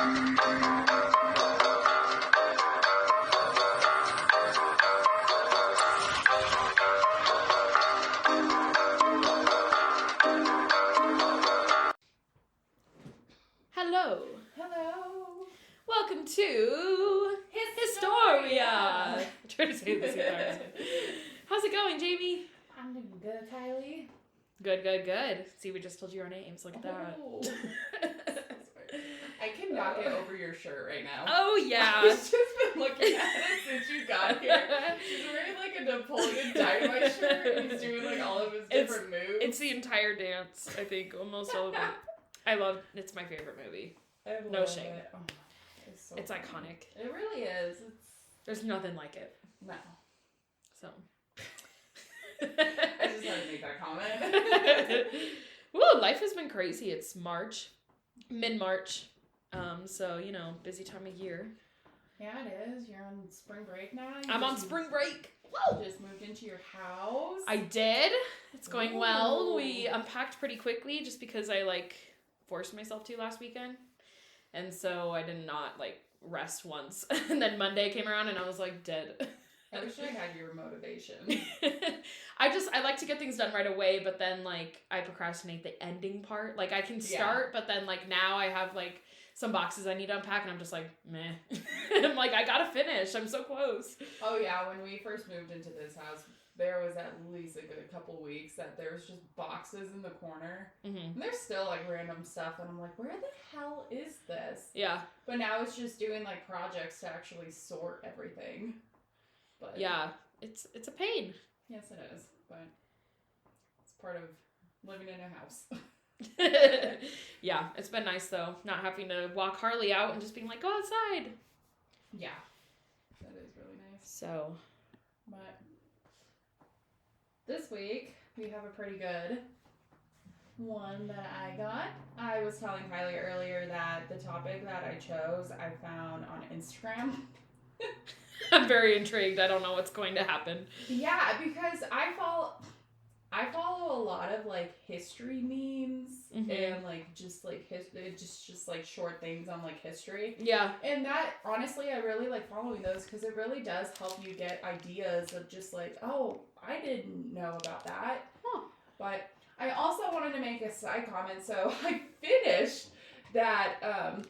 Hello. Hello. Welcome to Historia. I'm trying to say this entire. How's it going, Jamie? I'm doing good, Kylie. Good. See, we just told you our names. Look at that. Oh. I cannot get over your shirt right now. Oh, yeah. I've just been looking at it since you got here. He's wearing like a Napoleon Dynamite shirt and he's doing like all of his different moves. It's the entire dance, I think, almost all of it. It's my favorite movie. No shame. It. Oh, it's funny. iconic. It really is. There's nothing like it. No. So. I just had to make that comment. Woo, life has been crazy. It's March. Mid-March. So, busy time of year. Yeah, it is. You're on spring break now. I'm on spring break. Whoa! Just moved into your house. I did. It's going well. We unpacked pretty quickly just because I, forced myself to last weekend. And so I did not, rest once. And then Monday came around and I was, dead. I wish I had your motivation. I like to get things done right away, but then, I procrastinate the ending part. I can start, but then, now I have, some boxes I need to unpack, and I'm just meh. I'm I gotta finish. I'm so close. Oh, yeah. When we first moved into this house, there was at least a good couple weeks that there was just boxes in the corner. Mm-hmm. And there's still, random stuff, and I'm where the hell is this? Yeah. But now it's just doing, projects to actually sort everything. But yeah, it's a pain. Yes, it is. But it's part of living in a house. Yeah, it's been nice though, not having to walk Harley out and just being go outside. Yeah, that is really nice. So, but this week we have a pretty good one that I got. I was telling Kylie earlier that the topic that I chose I found on Instagram. I'm very intrigued. I don't know what's going to happen. Yeah, because I follow a lot of history memes and just short things on history. Yeah. And that honestly I really like following those because it really does help you get ideas of just oh, I didn't know about that. Huh. But I also wanted to make a side comment. So I finished that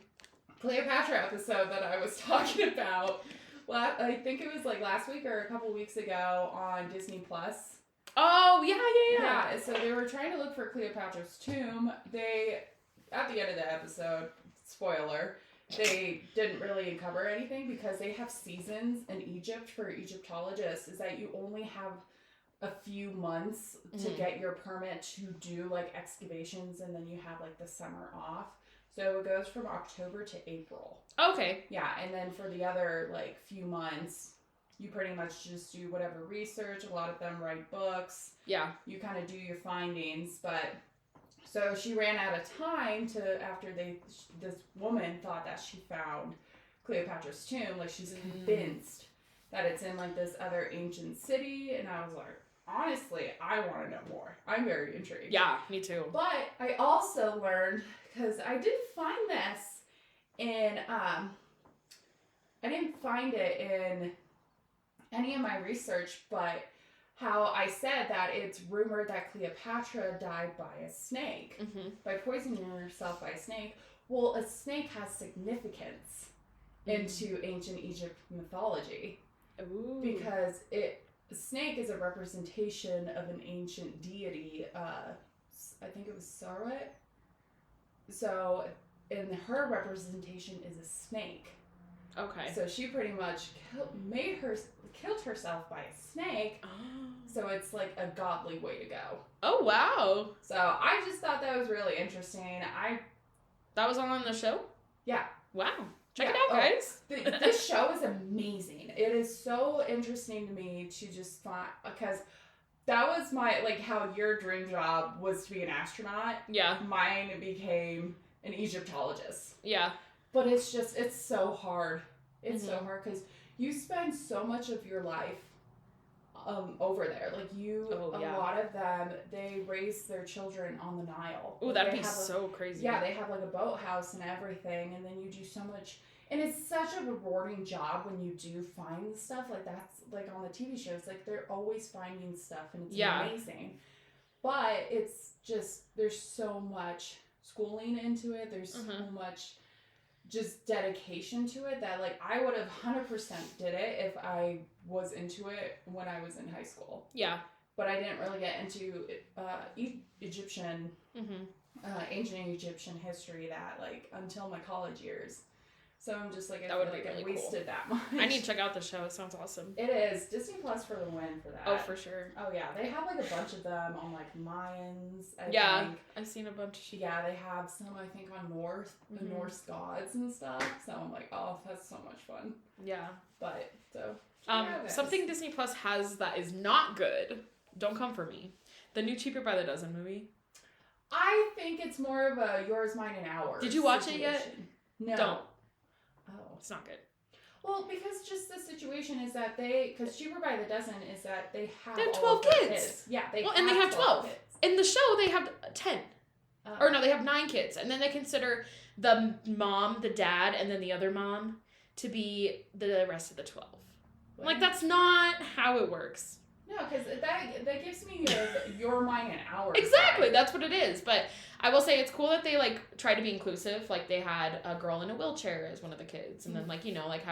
Cleopatra episode that I was talking about. I think it was last week or a couple weeks ago on Disney Plus. Oh, yeah. Yeah, so they were trying to look for Cleopatra's tomb. At the end of the episode, spoiler, they didn't really uncover anything because they have seasons in Egypt for Egyptologists, is that you only have a few months to get your permit to do excavations, and then you have the summer off. So it goes from October to April. Okay. Yeah, and then for the other few months, you pretty much just do whatever research. A lot of them write books. Yeah. You kind of do your findings, but so she ran out of time after this woman thought that she found Cleopatra's tomb. She's convinced that it's in this other ancient city, and I was honestly, I want to know more. I'm very intrigued. Yeah, me too. But I also learned, because I didn't find this in, I didn't find it in any of my research, but how I said that it's rumored that Cleopatra died by a snake, by poisoning herself by a snake. Well, a snake has significance into ancient Egypt mythology. Ooh. Because a snake is a representation of an ancient deity. I think it was Saret. So, in her representation is a snake. Okay. So she pretty much killed herself by a snake. Oh. So it's a godly way to go. Oh, wow. So I just thought that was really interesting. That was on the show? Yeah. Wow. Check it out, guys. This show is amazing. It is so interesting to me to just find, because that was my, how your dream job was to be an astronaut. Yeah. Mine became an Egyptologist. Yeah. But it's so hard. It's so hard because you spend so much of your life over there. Like yeah. a lot of them, they raise their children on the Nile. Oh, Like, that'd be so crazy. Yeah, they have like a boathouse and everything, and then you do so much, and it's such a rewarding job when you do find stuff. Like that's like on the TV shows, like they're always finding stuff, and it's amazing. But it's just, there's so much schooling into it. There's so much just dedication to it that like I would have 100% did it if I was into it when I was in high school. Yeah. But I didn't really get into Egyptian, ancient Egyptian history that like until my college years. So I'm just like, I feel like I wasted that much. I need to check out the show. It sounds awesome. It is. Disney Plus for the win for that. Oh, for sure. Oh, yeah. They have like a bunch of them on like Mayans. I think. I've seen a bunch. Yeah, they have some, I think, on the Norse gods and stuff. So I'm like, oh, that's so much fun. Yeah. But, so. Something Disney Plus has that is not good. Don't come for me. The new Cheaper by the Dozen movie. I think it's more of a yours, mine, and ours. Did you watch it yet? No. Don't. Oh. It's not good. Well, because just the situation is that because Cheaper by the Dozen is that they have 12 kids. Yeah, they have 12. kids. In the show, they have 10. Or no, they have 9 kids. And then they consider the mom, the dad, and then the other mom to be the rest of the 12. What? Like, that's not how it works. No, because that gives me your, mine, and ours. Exactly, that's what it is. But I will say it's cool that they like try to be inclusive. Like they had a girl in a wheelchair as one of the kids, and then like like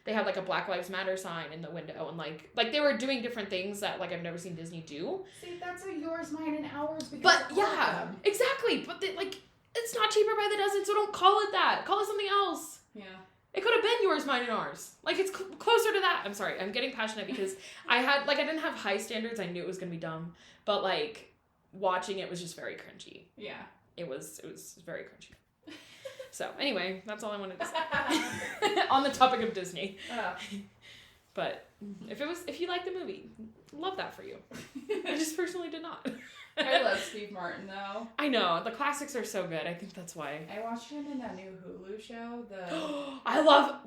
they had like a Black Lives Matter sign in the window, and like they were doing different things that like I've never seen Disney do. See, that's a yours, mine, and ours. But yeah, exactly. But it's not Cheaper by the Dozen, so don't call it that. Call it something else. Yeah. It could have been yours, mine, and ours. Like, it's closer to that. I'm sorry. I'm getting passionate because I didn't have high standards. I knew it was going to be dumb. But, like, watching it was just very cringy. Yeah. It was very cringy. So, anyway, that's all I wanted to say. On the topic of Disney. But if you like the movie, love that for you. I just personally did not. I love Steve Martin, though. I know. The classics are so good. I think that's why. I watched him in that new Hulu show. I love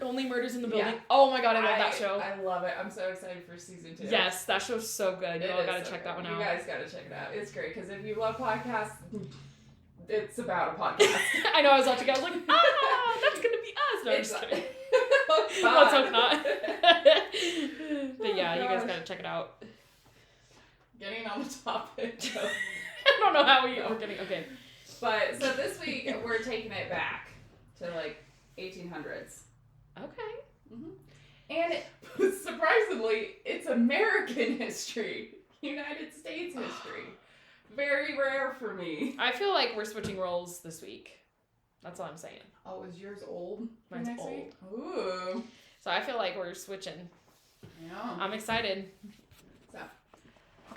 Only Murders in the Building. Yeah. Oh my god, I love that show. I love it. I'm so excited for season 2. Yes, that show's so good. You all gotta check that one out. You guys gotta check it out. It's great, because if you love podcasts, it's about a podcast. I know, I was watching it. I was like, that's gonna be us. No, I'm just kidding. Oh, let's hope not. But yeah, you guys gotta check it out. Getting on the topic. I don't know how we're getting. Okay. But so this week we're taking it back to like 1800s. Okay. Mm-hmm. And surprisingly, it's American history, United States history. Very rare for me. I feel like we're switching roles this week. That's all I'm saying. Oh, is yours old? Mine's old. Week? Ooh. So I feel like we're switching. Yeah. I'm excited. So,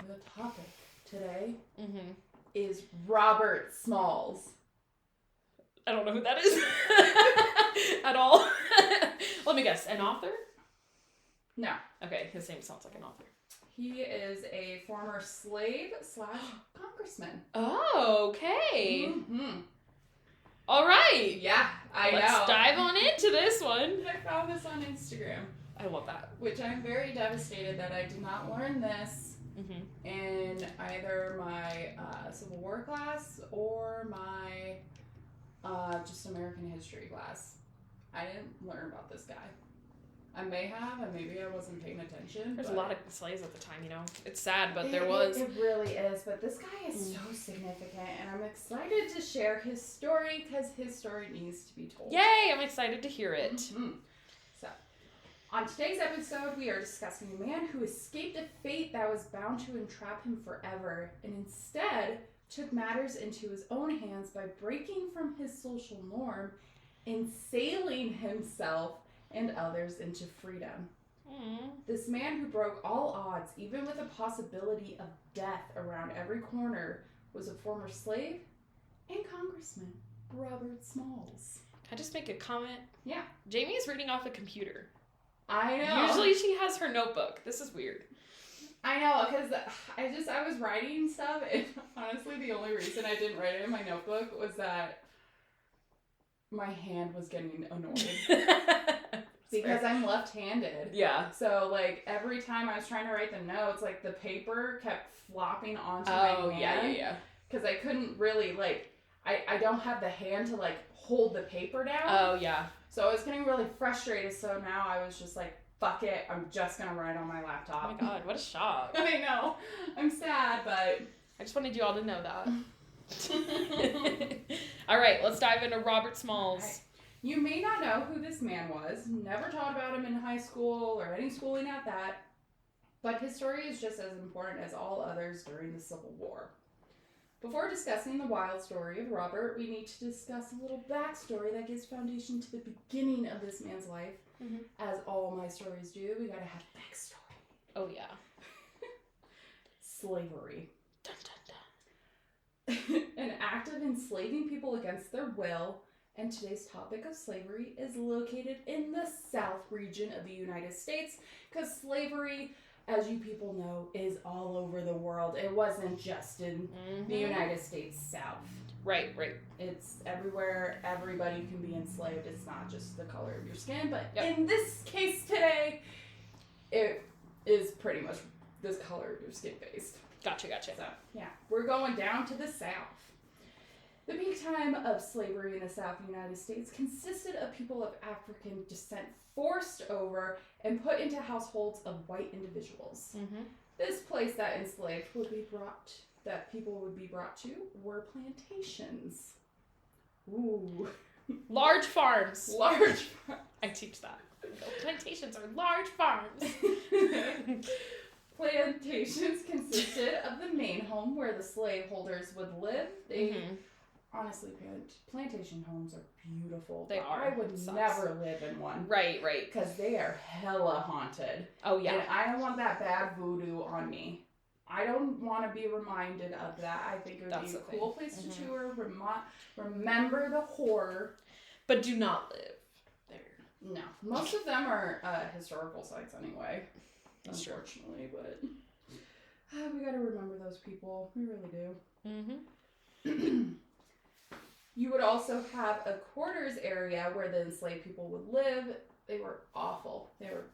the topic today is Robert Smalls. I don't know who that is at all. Let me guess. An author? No. Okay, his name sounds like an author. He is a former slave / congressman. Oh, okay. Mm-hmm. All right. Yeah, I know. Let's dive on into this one. I found this on Instagram. I love that. Which I'm very devastated that I did not learn this in either my Civil War class or my just American history class. I didn't learn about this guy. I may have, and maybe I wasn't paying attention. There's a lot of slaves at the time, It's sad, but there was. It really is, but this guy is so significant, and I'm excited to share his story because his story needs to be told. Yay! I'm excited to hear it. Mm-hmm. So, on today's episode, we are discussing a man who escaped a fate that was bound to entrap him forever, and instead took matters into his own hands by breaking from his social norm and sailing himself and others into freedom. This man who broke all odds, even with a possibility of death around every corner, was a former slave and congressman, Robert Smalls. Can I just make a comment? Yeah. Jamie is reading off a computer. I know. Usually she has her notebook. This is weird. I know, because I was writing stuff, and honestly the only reason I didn't write it in my notebook was that my hand was getting annoyed. Because I'm left-handed. Yeah. So, like, every time I was trying to write the notes, like, the paper kept flopping onto my hand. Yeah. Because I couldn't really, like, I don't have the hand to, like, hold the paper down. Oh, yeah. So I was getting really frustrated. So now I was just like, fuck it. I'm just going to write on my laptop. Oh, my God. What a shock. I know. I'm sad, but... I just wanted you all to know that. All right, let's dive into Robert Smalls. Right. You may not know who this man was. Never taught about him in high school or any schooling at that. But his story is just as important as all others during the Civil War. Before discussing the wild story of Robert, we need to discuss a little backstory that gives foundation to the beginning of this man's life. Mm-hmm. As all my stories do, we gotta have backstory. Oh, yeah. Slavery. Dun, dun, dun. An act of enslaving people against their will, and today's topic of slavery is located in the South region of the United States, because slavery, as you people know, is all over the world. It wasn't just in the United States South. Right. It's everywhere. Everybody can be enslaved. It's not just the color of your skin, but in this case today, it is pretty much this color of your skin based. Gotcha. So, yeah, we're going down to the South. The peak time of slavery in the South United States consisted of people of African descent forced over and put into households of white individuals. Mm-hmm. This place that people would be brought to were plantations. Ooh. Large farms. Large farms. I teach that. Plantations are large farms. Plantations consisted of the main home where the slaveholders would live. Honestly, plantation homes are beautiful. They are. I would never live in one. Right. Because they are hella haunted. Oh, yeah. And I don't want that bad voodoo on me. I don't want to be reminded of that. I think it would be a cool place to tour. Remember the horror. But do not live there. No. Most of them are historical sites anyway. That's unfortunately, true. But we got to remember those people. We really do. Mm-hmm. You would also have a quarters area where the enslaved people would live. They were awful. They were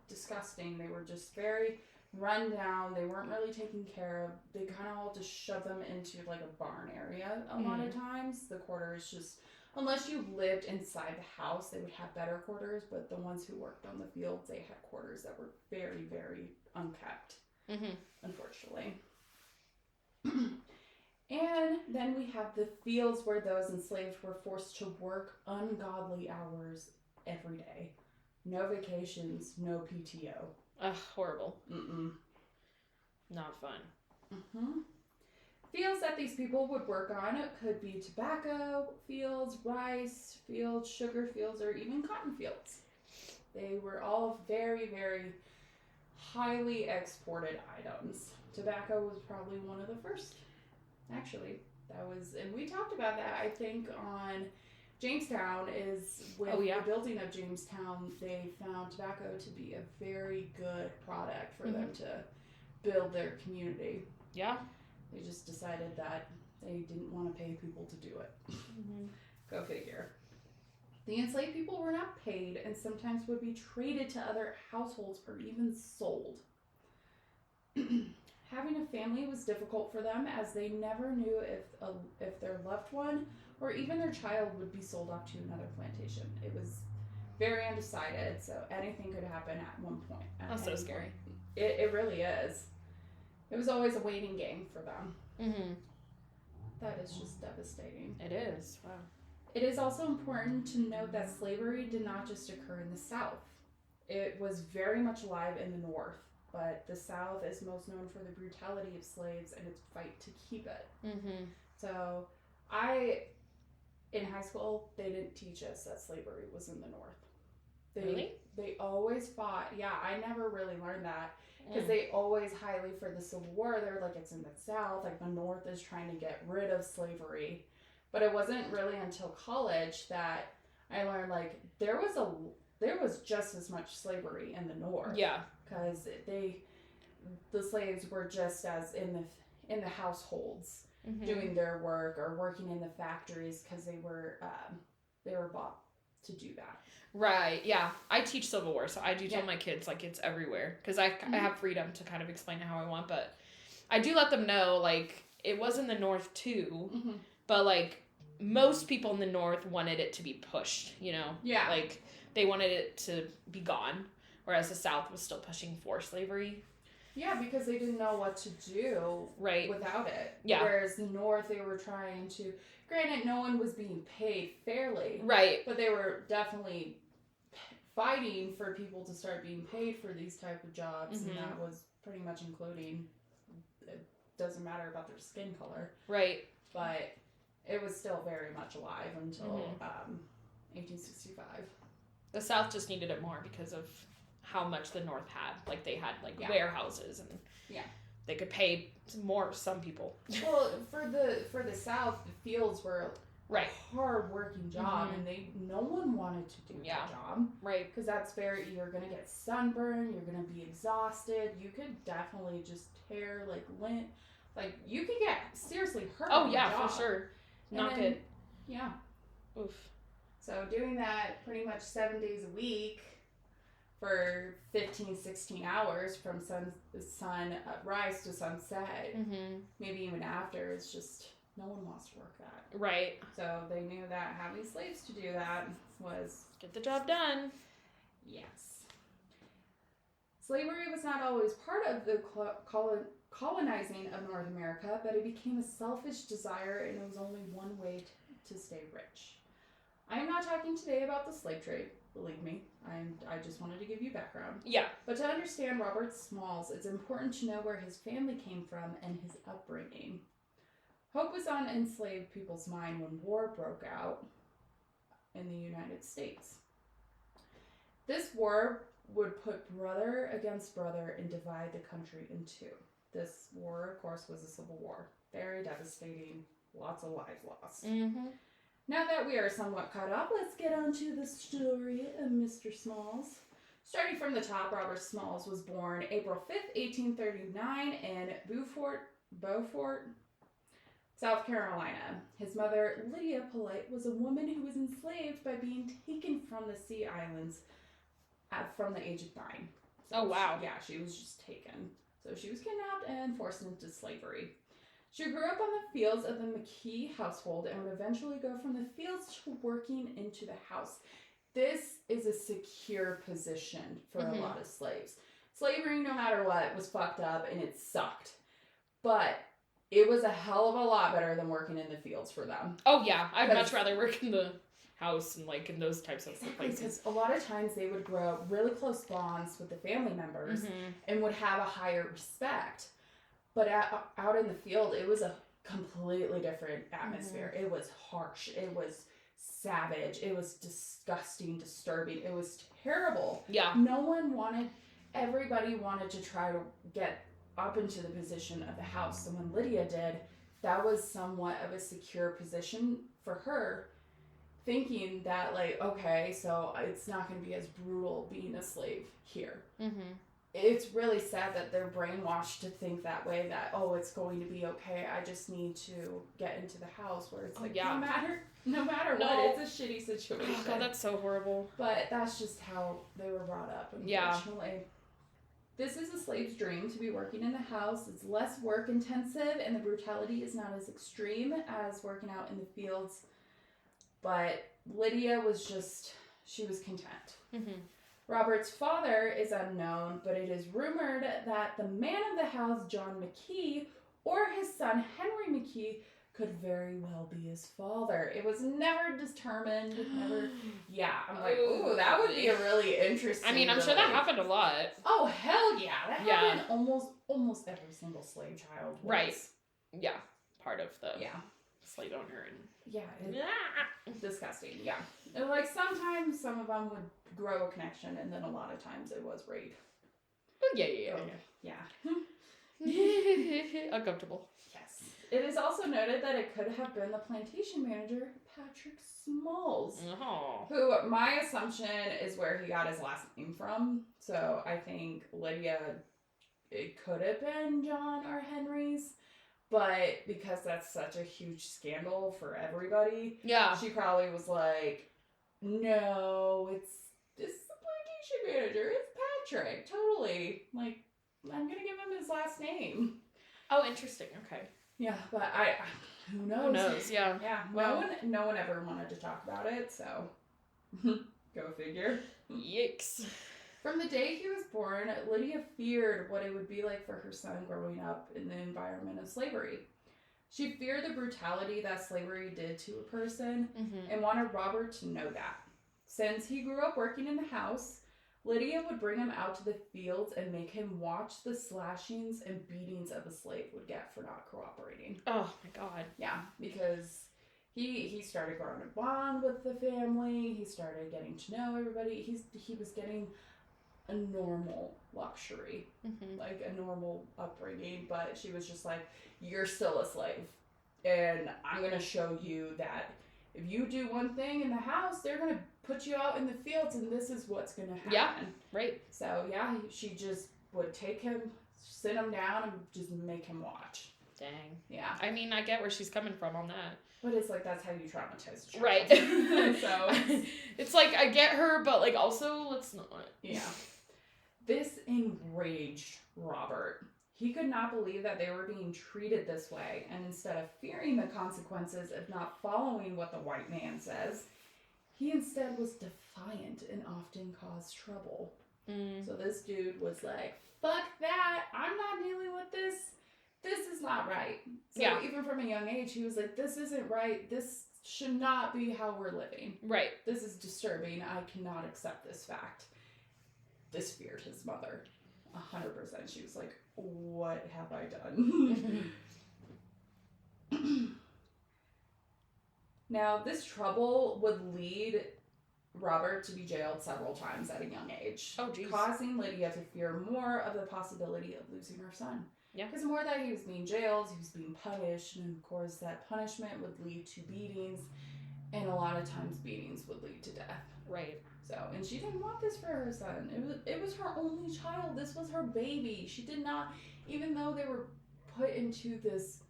disgusting. They were just very run down. They weren't really taken care of. They kind of all just shove them into like a barn area a lot of times. The quarters just, unless you lived inside the house, they would have better quarters. But the ones who worked on the fields, they had quarters that were very, very unkept, unfortunately. And then we have the fields where those enslaved were forced to work ungodly hours every day. No vacations, no PTO. Ugh, horrible. Not fun. Fields that these people would work on could be tobacco fields, rice fields, sugar fields, or even cotton fields. They were all very, very highly exported items. Tobacco was probably one of the first. Actually, that was, and we talked about that, I think, on Jamestown, is with the building of Jamestown, they found tobacco to be a very good product for them to build their community. Yeah. They just decided that they didn't want to pay people to do it. Go figure. The enslaved people were not paid and sometimes would be traded to other households or even sold. Having a family was difficult for them as they never knew if their loved one or even their child would be sold off to another plantation. It was very undecided, so anything could happen at one point. That's so scary. It really is. It was always a waiting game for them. That is just devastating. It is. Wow. It is also important to note that slavery did not just occur in the South. It was very much alive in the North. But the South is most known for the brutality of slaves and its fight to keep it. So in high school, they didn't teach us that slavery was in the North. Really? They always fought. Yeah, I never really learned that. Because they always highly for the Civil War, they're like, it's in the South. Like, the North is trying to get rid of slavery. But it wasn't really until college that I learned, like, there was just as much slavery in the North. Yeah. Because the slaves were just as in the households doing their work or working in the factories because they were bought to do that. Right, yeah. I teach Civil War, so I do tell my kids, like, it's everywhere. Because I have freedom to kind of explain it how I want, but I do let them know, like, it was in the North, too, but, like, most people in the North wanted it to be pushed, you know? Yeah. Like, they wanted it to be gone, whereas the South was still pushing for slavery. Yeah, because they didn't know what to do without it. Yeah. Whereas the North, they were trying to... Granted, no one was being paid fairly. Right. But they were definitely fighting for people to start being paid for these type of jobs. And that was pretty much including... It doesn't matter about their skin color. Right. But it was still very much alive until 1865. The South just needed it more because of how much the North had. Like, they had, like, warehouses and they could pay more, some people. Well, for the South, the fields were a hard-working job, and no one wanted to do that job. Right. Because that's you're going to get sunburned, you're going to be exhausted, you could definitely just tear, like, lint. Like, you could get seriously hurt. Oh, yeah, for sure. Not good. Yeah. Oof. So doing that pretty much 7 days a week for 15, 16 hours from sunrise to sunset, maybe even after, it's just, no one wants to work that. Right. So they knew that having slaves to do that was... Get the job done. Yes. Slavery was not always part of the colonizing of North America, but it became a selfish desire, and it was only one way to stay rich. I am not talking today about the slave trade, believe me. I just wanted to give you background. Yeah. But to understand Robert Smalls, it's important to know where his family came from and his upbringing. Hope was on enslaved people's mind when war broke out in the United States. This war would put brother against brother and divide the country in two. This war, of course, was a civil war. Very devastating. Lots of lives lost. Now that we are somewhat caught up, let's get on to the story of Mr. Smalls. Starting from the top, Robert Smalls was born April 5th, 1839 in Beaufort, South Carolina. His mother, Lydia Polite, was a woman who was enslaved by being taken from the Sea Islands from the age of 9. So oh, wow. She was just taken. So she was kidnapped and forced into slavery. She grew up on the fields of the McKee household and would eventually go from the fields to working into the house. This is a secure position for a lot of slaves. Slavery, no matter what, was fucked up and it sucked. But it was a hell of a lot better than working in the fields for them. Oh, yeah. I'd much rather work in the house and, like, in those types of places. Because a lot of times they would grow really close bonds with the family members and would have a higher respect. But out in the field, it was a completely different atmosphere. It was harsh. It was savage. It was disgusting, disturbing. It was terrible. Yeah. Everybody wanted to try to get up into the position of the house. And when Lydia did, that was somewhat of a secure position for her, thinking that, like, okay, so it's not going to be as brutal being a slave here. It's really sad that they're brainwashed to think that way, that, oh, it's going to be okay, I just need to get into the house, where it's like, no matter what, it's a shitty situation. Oh, God, that's so horrible. But that's just how they were brought up, unfortunately. Yeah. This is a slave's dream, to be working in the house. It's less work intensive, and the brutality is not as extreme as working out in the fields. But Lydia was she was content. Robert's father is unknown, but it is rumored that the man of the house, John McKee, or his son, Henry McKee, could very well be his father. It was never determined, I'm like, ooh, that would be a really interesting... I mean, I'm sure that happened a lot. Oh, hell yeah. That happened almost every single slave child was. Right. Yeah. Part of the slave owner. And disgusting, yeah. And, like, sometimes some of them would grow a connection, and then a lot of times it was rape. Yeah. Uncomfortable. Yes. It is also noted that it could have been the plantation manager, Patrick Smalls, who my assumption is where he got his last name from. So I think Lydia, it could have been John or Henry's. But because that's such a huge scandal for everybody, she probably was like, No, it's this is the plantation manager. It's Patrick. Totally. Like, I'm gonna give him his last name. Oh, interesting. Okay. Yeah, but who knows? Who knows? Yeah. Yeah. Well, No one ever wanted to talk about it, so go figure. Yikes. From the day he was born, Lydia feared what it would be like for her son growing up in the environment of slavery. She feared the brutality that slavery did to a person and wanted Robert to know that. Since he grew up working in the house, Lydia would bring him out to the fields and make him watch the slashings and beatings of a slave would get for not cooperating. Oh my God. Yeah, because he started growing a bond with the family. He started getting to know everybody. He was getting a normal luxury, like a normal upbringing, but she was just like, you're still a slave, and I'm gonna show you that if you do one thing in the house, they're gonna put you out in the fields, and this is what's gonna happen. Yeah, right. So yeah, she just would take him, sit him down, and just make him watch. Dang. Yeah. I mean, I get where she's coming from on that. But it's like, that's how you traumatize a child. Right. So it's like, I get her, but like also, let's not. Yeah. This enraged Robert. He could not believe that they were being treated this way, and instead of fearing the consequences of not following what the white man says, he instead was defiant and often caused trouble. So this dude was like, fuck that, I'm not dealing with this. This is not right. So even from a young age, he was like, this isn't right. This should not be how we're living. Right. This is disturbing. I cannot accept this fact. This feared his mother. 100%. She was like, what have I done? Now, this trouble would lead Robert to be jailed several times at a young age. Oh, geez. Causing Lydia to fear more of the possibility of losing her son. Yeah. Because the more that he was being jailed, he was being punished, and of course that punishment would lead to beatings, and a lot of times beatings would lead to death. Right. So, and she didn't want this for her son. It was her only child. This was her baby. She did not, even though they were put into this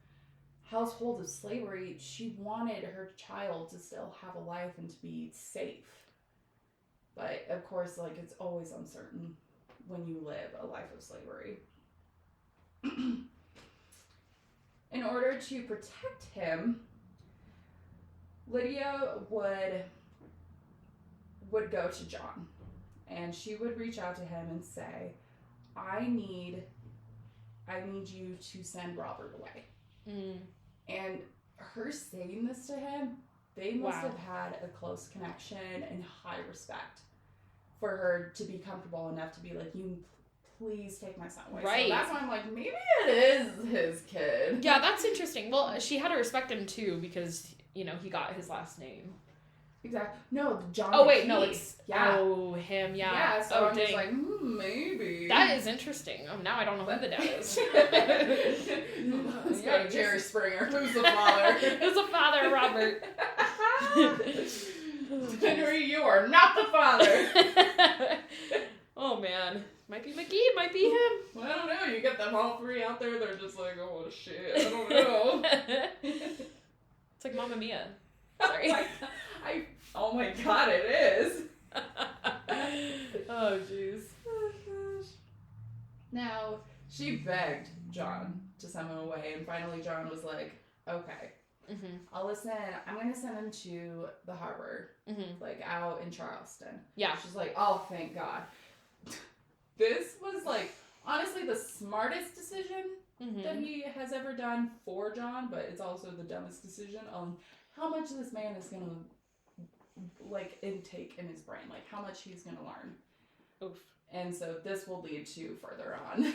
household of slavery, she wanted her child to still have a life and to be safe. But of course, like, it's always uncertain when you live a life of slavery. In order to protect him, Lydia would go to John, and she would reach out to him and say, I need you to send Robert away. And her saying this to him, they must have had a close connection and high respect for her to be comfortable enough to be like, you please take my son away. Right. So that's why I'm like, maybe it is his kid. Yeah, that's interesting. Well, she had to respect him too because, you know, he got his last name. Exactly. No, John. Oh, wait, McKee. no, it's... Yeah. Oh, him, yeah. Yeah, so I'm dang. just like, maybe. That is interesting. Oh, now I don't know who the dad is. It's got Jerry Springer. Who's the father? Who's the father, Robert? Henry, you are not the father. Oh, man. Might be McGee, might be him. Well, I don't know. You get them all three out there, they're just like, oh, shit. I don't know. It's like Mamma Mia. Sorry. Oh my god, it is. Oh, jeez. Oh, gosh. Now, she begged John to send him away, and finally John was like, okay, I'll listen. I'm going to send him to the harbor, like out in Charleston. Yeah. She's like, oh, thank God. This was like, honestly, the smartest decision that he has ever done for John, but it's also the dumbest decision on how much this man is going to, like, intake in his brain, like how much he's going to learn. Oof. And so this will lead to further on.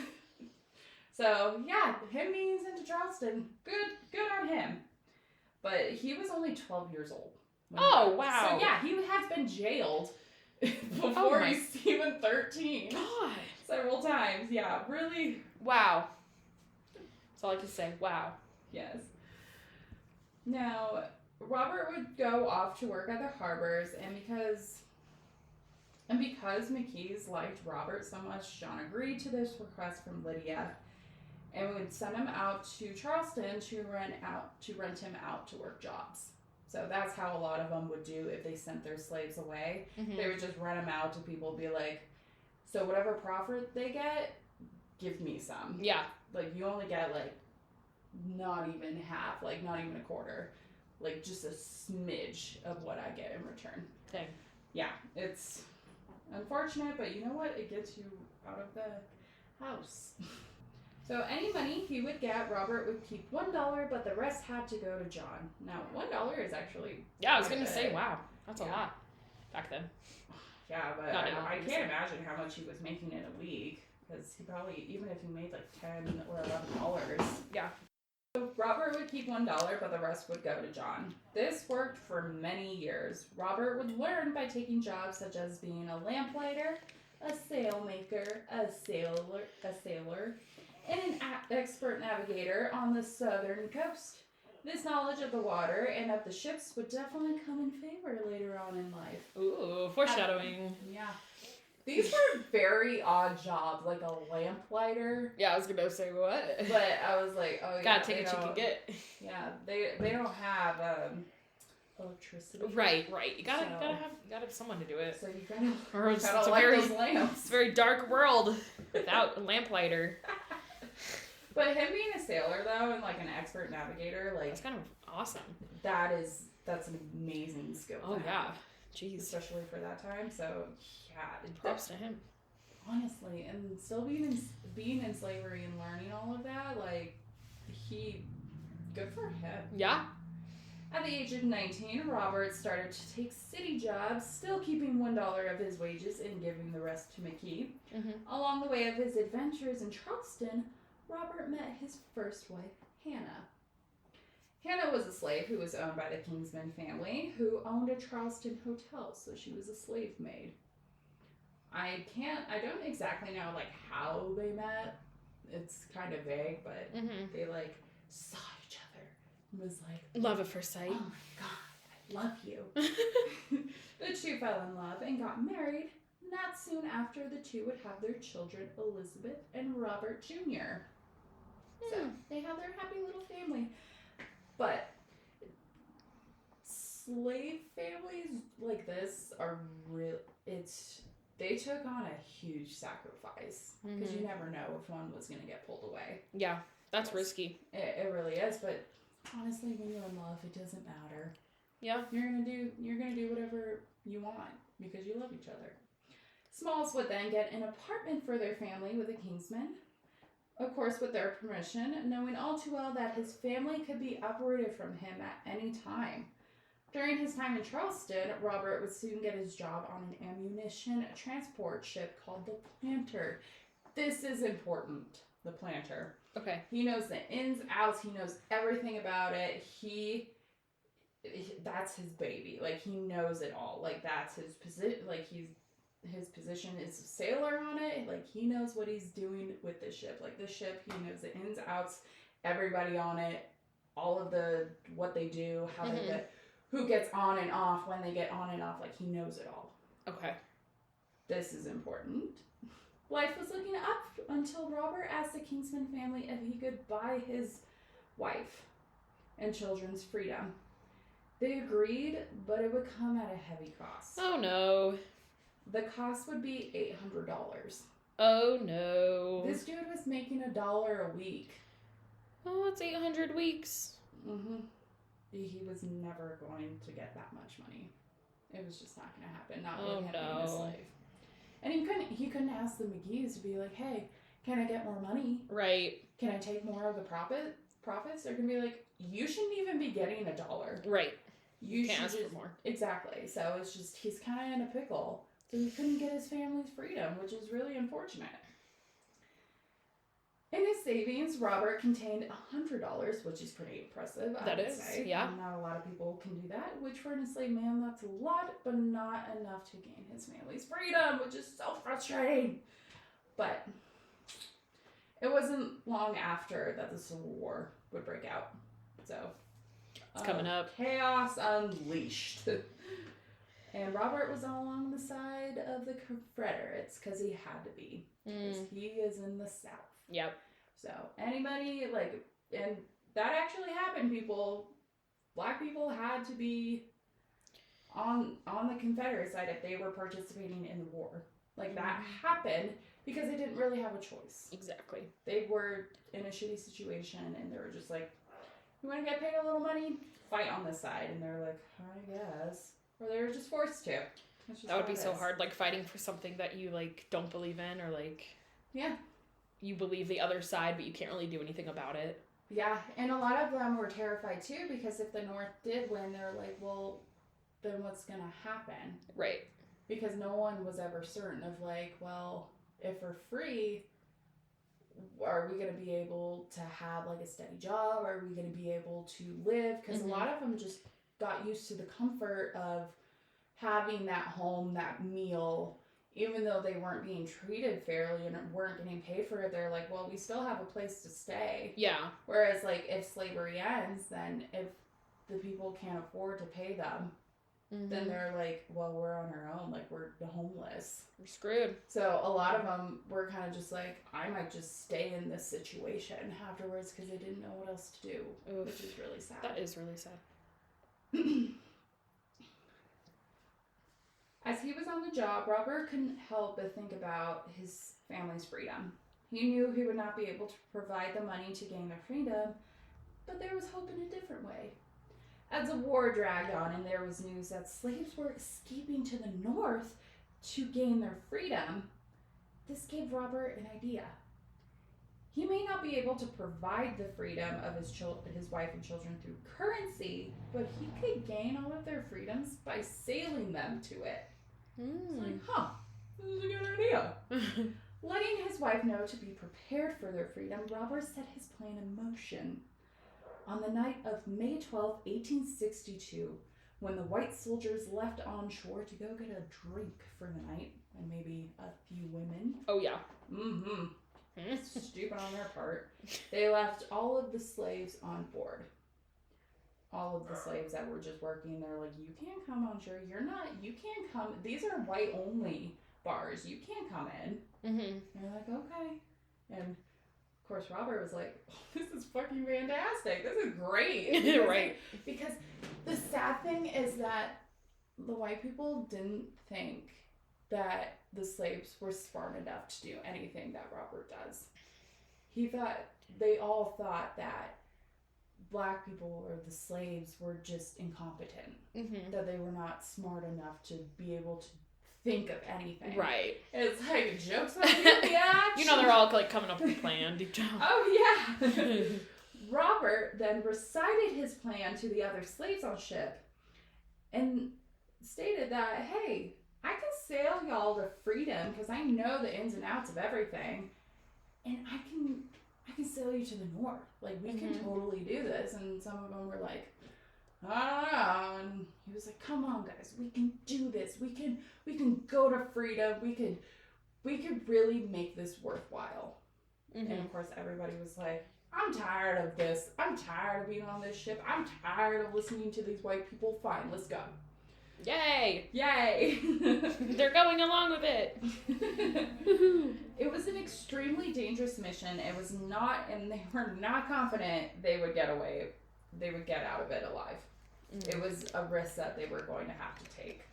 So, yeah, him being sent to Charleston, good on him. But he was only 12 years old. Oh, wow. So, yeah, he has been jailed before he's even 13. God. Several times, yeah, really. Wow. That's all I can say. Wow. Yes. Now, Robert would go off to work at the harbors, and because McKees liked Robert so much, John agreed to this request from Lydia, and would send him out to Charleston to rent him out to work jobs. So that's how a lot of them would do if they sent their slaves away. Mm-hmm. They would just rent them out to people, be like, so whatever profit they get, give me some. Yeah. Like, you only get, like, not even half, like, not even a quarter. Like, just a smidge of what I get in return. Dang. Yeah, it's unfortunate, but you know what? It gets you out of the house. So any money he would get, Robert would keep $1, but the rest had to go to John. Now, $1 is actually... Yeah, I was going to say, wow, that's a lot back then. Yeah, but I can't imagine how much he was making in a week, because he probably, even if he made like $10 or $11. Yeah. So Robert would keep $1, but the rest would go to John. This worked for many years. Robert would learn by taking jobs such as being a lamplighter, a sailmaker, a sailor, and an expert navigator on the southern coast. This knowledge of the water and of the ships would definitely come in favor later on in life. Ooh, foreshadowing. Yeah. These were very odd jobs, like a lamplighter. Yeah, I was going to say, what? But I was like, oh yeah. Gotta take what you can get. Yeah, they don't have electricity. Right. You gotta have someone to do it. So you gotta, or you gotta light those lamps. It's a very dark world without a lamplighter. But him being a sailor though, and like an expert navigator, like that's kind of awesome. That's an amazing skill. Oh yeah, jeez. Especially for that time. So yeah, props to him. Honestly, and still being in slavery and learning all of that, like good for him. Yeah. At the age of 19, Robert started to take city jobs, still keeping $1 of his wages and giving the rest to McKee. Mm-hmm. Along the way of his adventures in Charleston, Robert met his first wife, Hannah. Hannah was a slave who was owned by the Kingsman family, who owned a Charleston hotel, so she was a slave maid. I don't exactly know, like, how they met. It's kind of vague, but they, like, saw each other and was like... Love at first sight. Oh my God, I love you. The two fell in love and got married. Not soon after, the two would have their children, Elizabeth and Robert Jr. So they have their happy little family. But slave families like this are real. They took on a huge sacrifice because you never know if one was going to get pulled away. Yeah, that's risky. It really is. But honestly, when you're in love, it doesn't matter. Yeah, you're gonna do whatever you want because you love each other. Smalls would then get an apartment for their family with the Kingsmen, of course with their permission, knowing all too well that his family could be uprooted from him at any time. During his time in Charleston, Robert would soon get his job on an ammunition transport ship called the Planter. This is important, the Planter. Okay. He knows the ins, outs, he knows everything about it. That's his baby. Like, he knows it all. Like, that's his position. Like, his position is sailor on it. Like, he knows what he's doing with the ship. Like, the ship, he knows the ins, outs, everybody on it, all of what they do, how they get, who gets on and off, when they get on and off. Like, he knows it all. Okay. This is important. Life was looking up until Robert asked the Kingsman family if he could buy his wife and children's freedom. They agreed, but it would come at a heavy cost. Oh no. The cost would be $800. Oh no. This dude was making $1 a week. Oh, that's 800 weeks. He was never going to get that much money. It was just not going to happen. Not with him being a slave. And he couldn't ask the McGees to be like, hey, can I get more money? Right. Can I take more of the profits? They're going to be like, you shouldn't even be getting $1. Right. You can't should ask just, for more. Exactly. So it's just, he's kind of in a pickle. So he couldn't get his family's freedom, which is really unfortunate. In his savings, Robert contained $100, which is pretty impressive. I would say. Yeah. Not a lot of people can do that, which for an enslaved man, that's a lot, but not enough to gain his family's freedom, which is so frustrating. But it wasn't long after that the Civil War would break out. So it's coming up. Chaos unleashed. And Robert was all along the side of the Confederates because he had to be. Because he is in the South. Yep. So anybody, and that actually happened, people. black people had to be on the Confederate side if they were participating in the war. Like, that happened because they didn't really have a choice. Exactly. They were in a shitty situation, and they were just like, you want to get paid a little money? Fight on this side. And they're like, I guess. Or they were just forced to. That would be so hard, like, fighting for something that you, like, don't believe in, or, like... Yeah. You believe the other side, but you can't really do anything about it. Yeah, and a lot of them were terrified, too, because if the North did win, they're like, well, then what's going to happen? Right. Because no one was ever certain of, like, well, if we're free, are we going to be able to have, like, a steady job? Are we going to be able to live? Because a lot of them just got used to the comfort of having that home, that meal, even though they weren't being treated fairly and weren't getting paid for it. They're like, well, we still have a place to stay. Yeah. Whereas, like, if slavery ends, then if the people can't afford to pay them, then they're like, well, we're on our own. Like, we're homeless. We're screwed. So a lot of them were kind of just like, I might just stay in this situation afterwards because they didn't know what else to do, which is really sad. That is really sad. As he was on the job, Robert couldn't help but think about his family's freedom. He knew he would not be able to provide the money to gain their freedom, but there was hope in a different way. As the war dragged on and there was news that slaves were escaping to the north to gain their freedom, this gave Robert an idea. He may not be able to provide the freedom of his wife and children through currency, but he could gain all of their freedoms by sailing them to it. It's like, this is a good idea. Letting his wife know to be prepared for their freedom, Robert set his plan in motion. On the night of May 12, 1862, when the white soldiers left on shore to go get a drink for the night, and maybe a few women. Oh, yeah. Stupid on their part. They left all of the slaves on board. All of the slaves that were just working, they're like, you can't come on shore. You can't come. These are white only bars. You can't come in. And they're like, okay. And of course, Robert was like, oh, this is fucking fantastic. This is great. Right. Because the sad thing is that the white people didn't think that the slaves were smart enough to do anything that Robert does. They all thought that black people or the slaves were just incompetent. That they were not smart enough to be able to think of anything. Right. It's like, jokes on you, bitch. You know, they're all like coming up with a plan deep down. Oh, yeah. Robert then recited his plan to the other slaves on ship and stated that, hey, I can sail y'all to freedom because I know the ins and outs of everything, and I can sail you to the north. Like, we can totally do this. And some of them were like, I don't know. And he was like, come on, guys, we can do this. We can go to freedom. We could really make this worthwhile. And of course, everybody was like, I'm tired of this. I'm tired of being on this ship. I'm tired of listening to these white people. Fine, let's go. Yay! Yay! They're going along with it. It was an extremely dangerous mission. It was not, and they were not confident they would get away. They would get out of it alive. It was a risk that they were going to have to take.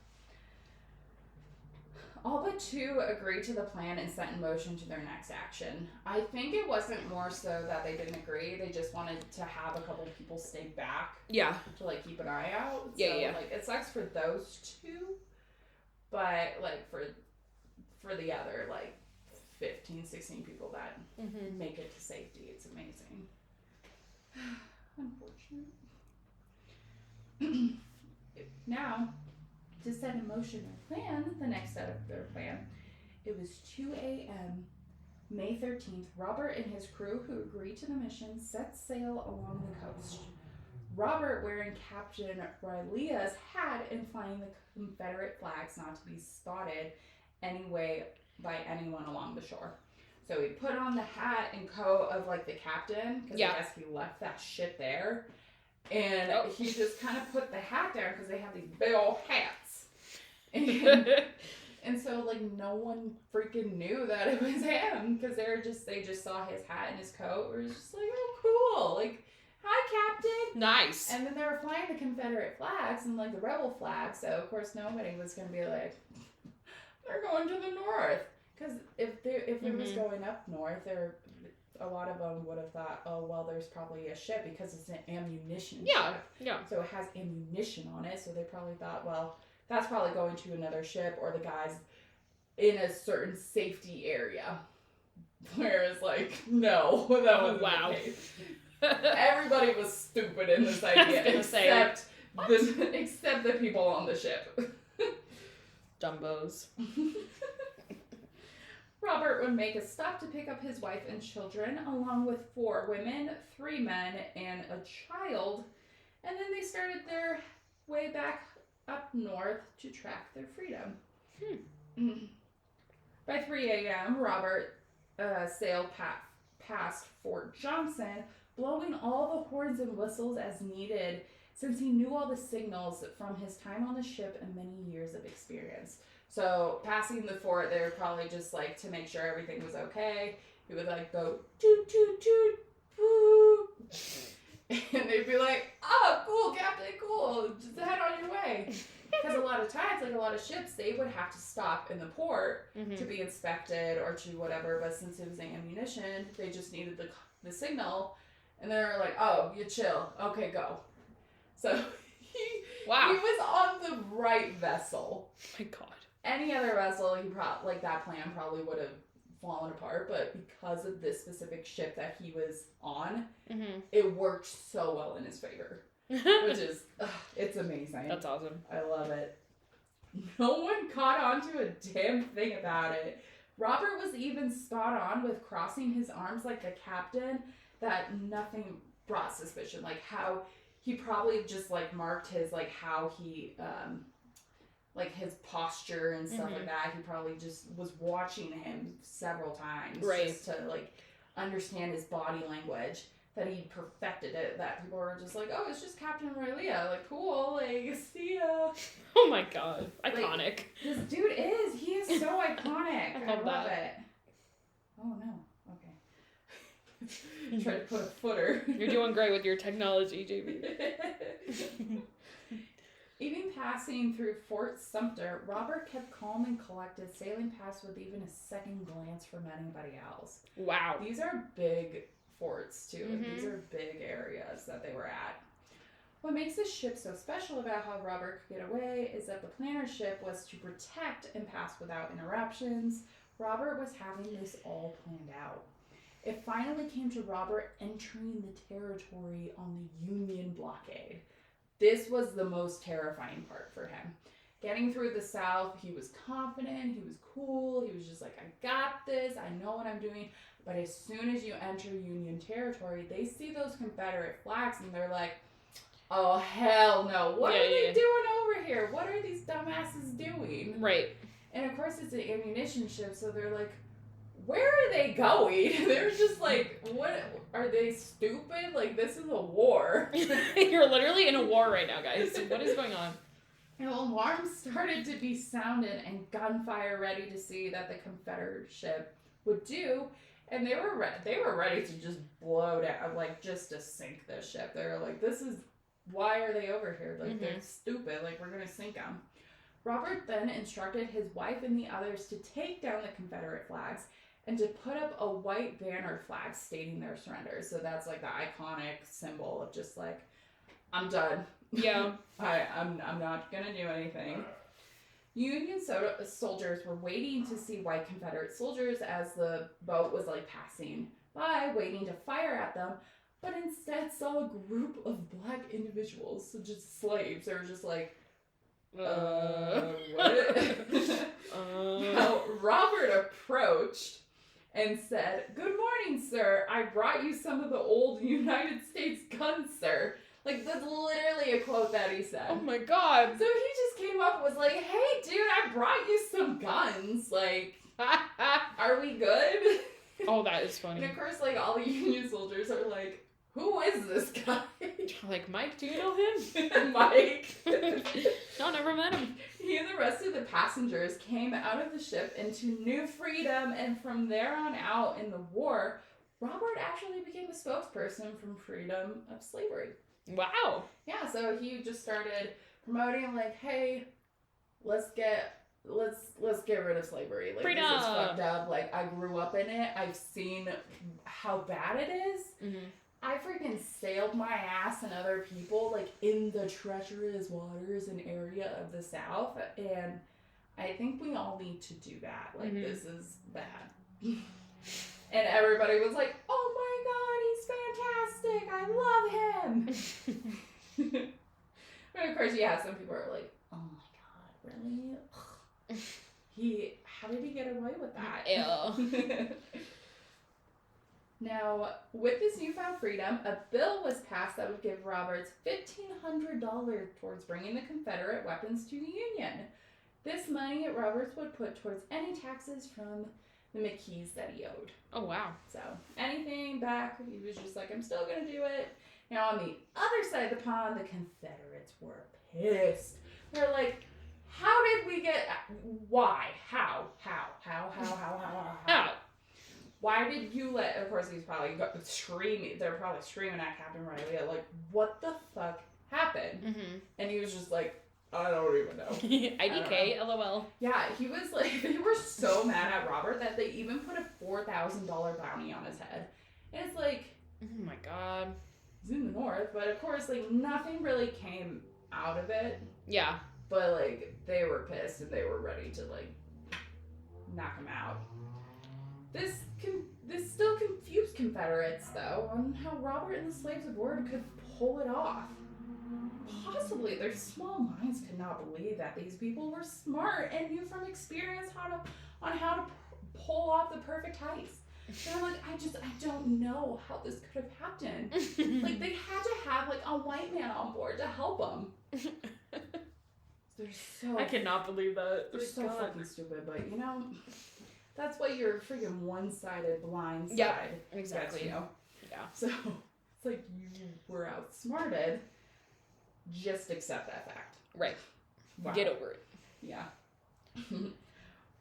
All but two agreed to the plan and set in motion to their next action. I think it wasn't more so that they didn't agree. They just wanted to have a couple people stay back. Yeah. To, like, keep an eye out. Yeah, so, yeah. Like, it sucks for those two. But, like, for the other, like, 15, 16 people that make it to safety, it's amazing. Unfortunate. Now, to set in motion their plan, the next step of their plan, it was 2 a.m. May 13th. Robert and his crew, who agreed to the mission, set sail along the coast. Robert, wearing Captain Rylea's hat and flying the Confederate flags not to be spotted anyway by anyone along the shore. So he put on the hat and coat of, like, the captain, because I guess he left that shit there. And he just kind of put the hat down because they have these big old hats. And so, like, no one freaking knew that it was him because they just saw his hat and his coat. It was just like, oh, cool. Like, hi, Captain. Nice. And then they were flying the Confederate flags and, like, the rebel flag, so, of course, nobody was going to be like, they're going to the north. Because if it was going up north, a lot of them would have thought, oh, well, there's probably a ship because it's an ammunition ship. Yeah. So it has ammunition on it, so they probably thought, well, that's probably going to another ship or the guys in a certain safety area. Whereas, like, no, that wasn't the case. Everybody was stupid in this idea, except the people on the ship. Dumbos. Robert would make a stop to pick up his wife and children, along with 4 women, 3 men, and a child, and then they started their way back up north to track their freedom. By 3 a.m., Robert sailed past Fort Johnson, blowing all the horns and whistles as needed, since he knew all the signals from his time on the ship and many years of experience. So, passing the fort, they were probably just, like, to make sure everything was okay, he would, like, go, toot, toot, toot, boo. And they'd be like, oh, cool, Captain, cool, just head on your way. Because a lot of times, like, a lot of ships, they would have to stop in the port to be inspected or to whatever, but since it was ammunition, they just needed the signal, and they were like, oh, you chill, okay, go. So, he was on the right vessel. Oh my God. Any other vessel, that plan probably would have fallen apart, but because of this specific ship that he was on, it worked so well in his favor, which is, it's amazing. That's awesome. I love it. No one caught on to a damn thing about it. Robert was even spot on with crossing his arms like the captain, that nothing brought suspicion, like how he probably just, like, marked his, like, how he, like, his posture and stuff like that. He probably just was watching him several times. Right. Just to, like, understand his body language. That he perfected it. That people were just like, oh, it's just Captain Rayleigh. Like, cool. Like, see ya. Oh my God. Iconic. Like, this dude is. He is so iconic. I love it. Oh, no. Okay. Try to put a footer. You're doing great with your technology, JB. Even passing through Fort Sumter, Robert kept calm and collected, sailing past with even a second glance from anybody else. Wow. These are big forts, too. These are big areas that they were at. What makes this ship so special about how Robert could get away is that the planner ship was to protect and pass without interruptions. Robert was having this all planned out. It finally came to Robert entering the territory on the Union blockade. This was the most terrifying part for him. Getting through the South, he was confident, he was cool, he was just like, I got this, I know what I'm doing. But as soon as you enter Union territory, they see those Confederate flags and they're like, oh, hell no. What are they doing over here? What are these dumbasses doing? Right. And of course, it's an ammunition ship, so they're like, where are they going? They're just like, what? Are they stupid? Like, this is a war. You're literally in a war right now, guys. What is going on? And alarms started to be sounded and gunfire ready to see that the Confederate ship would do. And they were ready to just blow down, like, just to sink this ship. They were like, why are they over here? Like, they're stupid. Like, we're going to sink them. Robert then instructed his wife and the others to take down the Confederate flags and to put up a white banner flag stating their surrender. So that's, like, the iconic symbol of just, like, I'm done. Yeah. I'm not going to do anything. Union soldiers were waiting to see white Confederate soldiers as the boat was, like, passing by, waiting to fire at them, but instead saw a group of black individuals, so just slaves. They were just like, what? Now, Robert approached and said, good morning, sir. I brought you some of the old United States guns, sir. Like, that's literally a quote that he said. Oh my God. So he just came up and was like, hey, dude, I brought you some guns. Like, are we good? Oh, that is funny. And of course, like, all the Union soldiers are like, who is this guy? Like, Mike, do you know him? Mike. No, never met him. He and the rest of the passengers came out of the ship into new freedom, and from there on out in the war, Robert actually became a spokesperson from freedom of slavery. Wow. Yeah, so he just started promoting like, hey, let's get rid of slavery. Like, Freedom. This is fucked up. Like, I grew up in it. I've seen how bad it is. Mm-hmm. I freaking sailed my ass and other people like in the treacherous waters and area of the South, and I think we all need to do that. Like, this is bad. And everybody was like, oh my god, he's fantastic. I love him. And of course, yeah, some people are like, oh my god, really? How did he get away with that? Ew. Now, with this newfound freedom, a bill was passed that would give Roberts $1,500 towards bringing the Confederate weapons to the Union. This money Roberts would put towards any taxes from the McKees that he owed. Oh, wow. So, anything back, he was just like, I'm still going to do it. Now, on the other side of the pond, the Confederates were pissed. They're like, how did we get... Why? How? Why did you let... Of course, he's probably screaming. They're probably screaming at Captain Riley, like, what the fuck happened? Mm-hmm. And he was just like, I don't even know. IDK, LOL. Yeah, he was like... They were so mad at Robert that they even put a $4,000 bounty on his head. And it's like... Oh my god. He's in the north, but of course, like, nothing really came out of it. Yeah. But, like, they were pissed and they were ready to, like, knock him out. This still confused Confederates, though, on how Robert and the slaves of war could pull it off. Possibly, their small minds could not believe that these people were smart and knew from experience how to pull off the perfect heist. They're like, I don't know how this could have happened. Like, they had to have, like, a white man on board to help them. They're so... I cannot believe that. They're so fucking stupid, but, you know, that's what your freaking one-sided blind side exactly. gets, you know? Yeah. So, it's like, you were outsmarted. Just accept that fact. Right. Wow. Get over it. Yeah.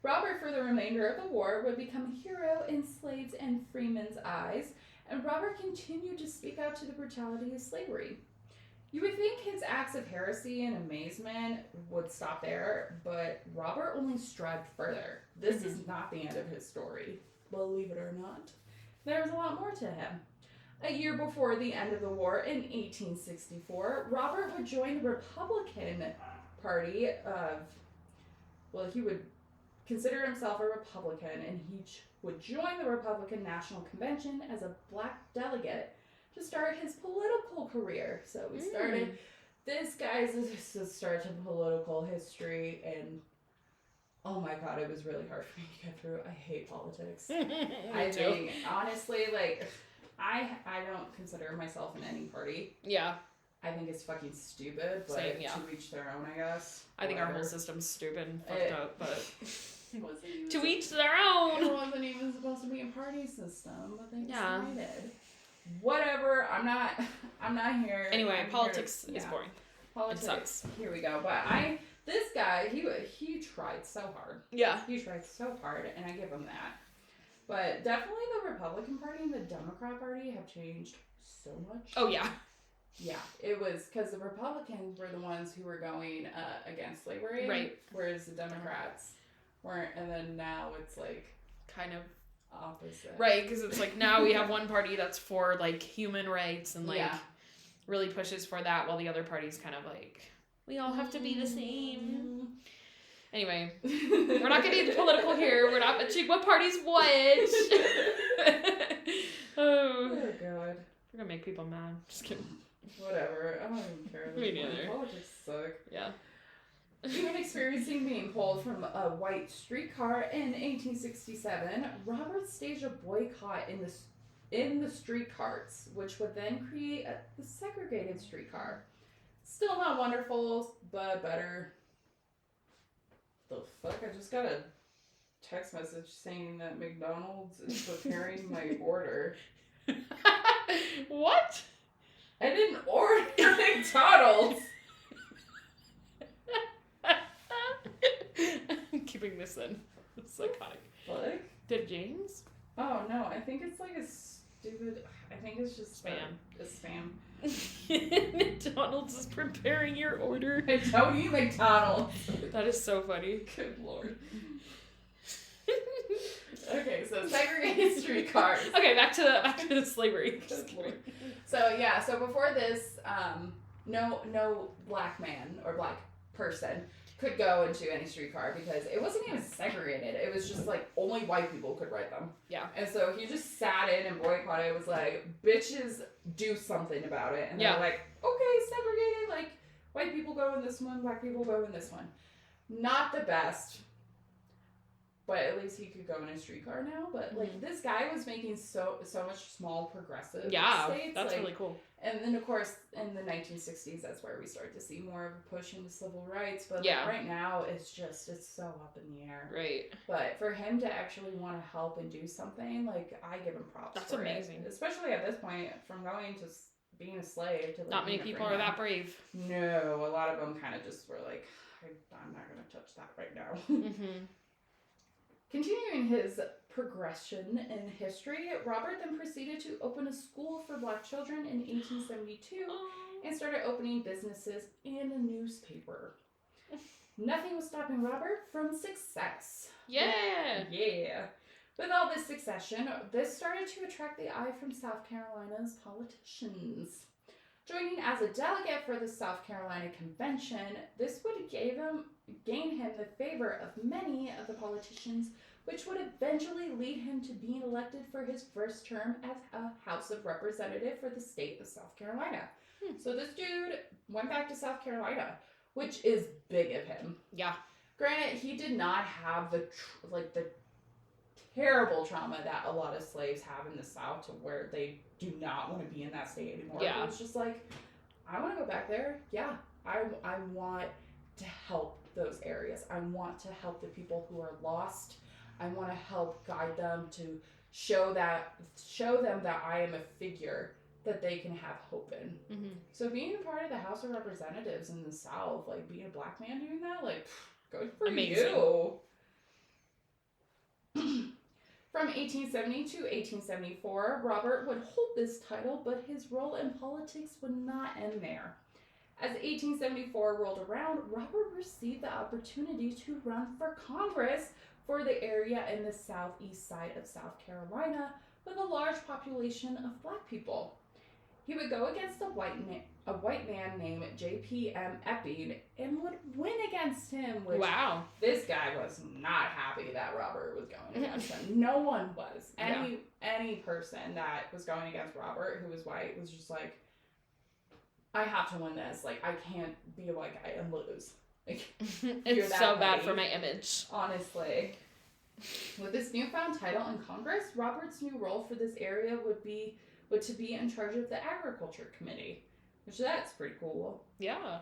Robert, for the remainder of the war, would become a hero in slaves' and freemen's eyes, and Robert continued to speak out to the brutality of slavery. You would think his acts of heresy and amazement would stop there, but Robert only strived further. This is not the end of his story, believe it or not. There's a lot more to him. A year before the end of the war, in 1864, Robert would join the Republican Party he would consider himself a Republican, and he would join the Republican National Convention as a black delegate to start his political career. So we started this guy's start to political history, and oh my god, it was really hard for me to get through. I hate politics. I think, honestly, like, I don't consider myself in any party. Yeah. I think it's fucking stupid, but Same, to each their own, I guess. I think our whole system's stupid and fucked up, but to each their own. It wasn't even supposed to be a party system, but they decided. Whatever. I'm not here. Anyway, politics is boring. Politics. It sucks. Here we go. But this guy, he tried so hard. Yeah. He tried so hard, and I give him that. But definitely the Republican Party and the Democrat Party have changed so much. Oh, yeah. Yeah, it was because the Republicans were the ones who were going against slavery, right? Whereas the Democrats weren't, and then now it's like kind of opposite, right? Because it's like now we have one party that's for like human rights and like really pushes for that, while the other party's kind of like we all have to be the same. Anyway, we're not getting political here. We're not mentioning what party's what. Oh god, we're gonna make people mad. Just kidding. Whatever, I don't even care. Me neither. Politics suck. Yeah. Even experiencing being pulled from a white streetcar in 1867, Robert staged a boycott in the streetcars, which would then create the segregated streetcar. Still not wonderful, but better. The fuck? I just got a text message saying that McDonald's is preparing my order. What? I didn't order McDonald's. I'm keeping this in. It's iconic. What? Did James? Oh no, I think it's like a stupid. I think it's just spam. A spam. McDonald's is preparing your order. I don't eat McDonald's. That is so funny. Good lord. Okay, so segregated streetcars. Okay, back to the slavery. So before this, no black man or black person could go into any streetcar because it wasn't even segregated. It was just like only white people could ride them. Yeah. And so he just sat in and boycotted. It was like, bitches, do something about it. And they're like, okay, segregated. Like, white people go in this one, black people go in this one. Not the best. But at least he could go in a streetcar now. But like this guy was making so much small progressive states. That's like, really cool. And then of course in the 1960s, that's where we start to see more of a push into civil rights. But like, right now it's so up in the air. Right. But for him to actually want to help and do something, like I give him props. That's for amazing. It. Especially at this point, from going to being a slave to like, not many people are that brave. No, a lot of them kind of just were like, I'm not gonna touch that right now. Continuing his progression in history, Robert then proceeded to open a school for black children in 1872 and started opening businesses and a newspaper. Nothing was stopping Robert from success. Yeah! Yeah. With all this succession, this started to attract the eye from South Carolina's politicians. Joining as a delegate for the South Carolina Convention, this would gain him the favor of many of the politicians, which would eventually lead him to being elected for his first term as a House of Representative for the state of South Carolina. So this dude went back to South Carolina, which is big of him. Yeah. Granted, he did not have the terrible trauma that a lot of slaves have in the South, to where they do not want to be in that state anymore. Yeah. It was just like, I want to go back there. Yeah, I want to help those areas. I want to help the people who are lost. I want to help guide them, to show them that I am a figure that they can have hope in. So being a part of the House of Representatives in the South, like being a black man doing that, like, good for you. From 1870 to 1874, Robert would hold this title, but his role in politics would not end there. As 1874 rolled around, Robert received the opportunity to run for Congress for the area in the southeast side of South Carolina with a large population of black people. He would go against a white man named J.P.M. Epping and would win against him. Which this guy was not happy that Robert was going against him. No one was. Any person that was going against Robert who was white was just like, I have to win this. Like, I can't be a white guy and lose. Like, it's so bad for my image. Honestly. With this newfound title in Congress, Robert's new role for this area would to be in charge of the Agriculture Committee, which that's pretty cool. Yeah.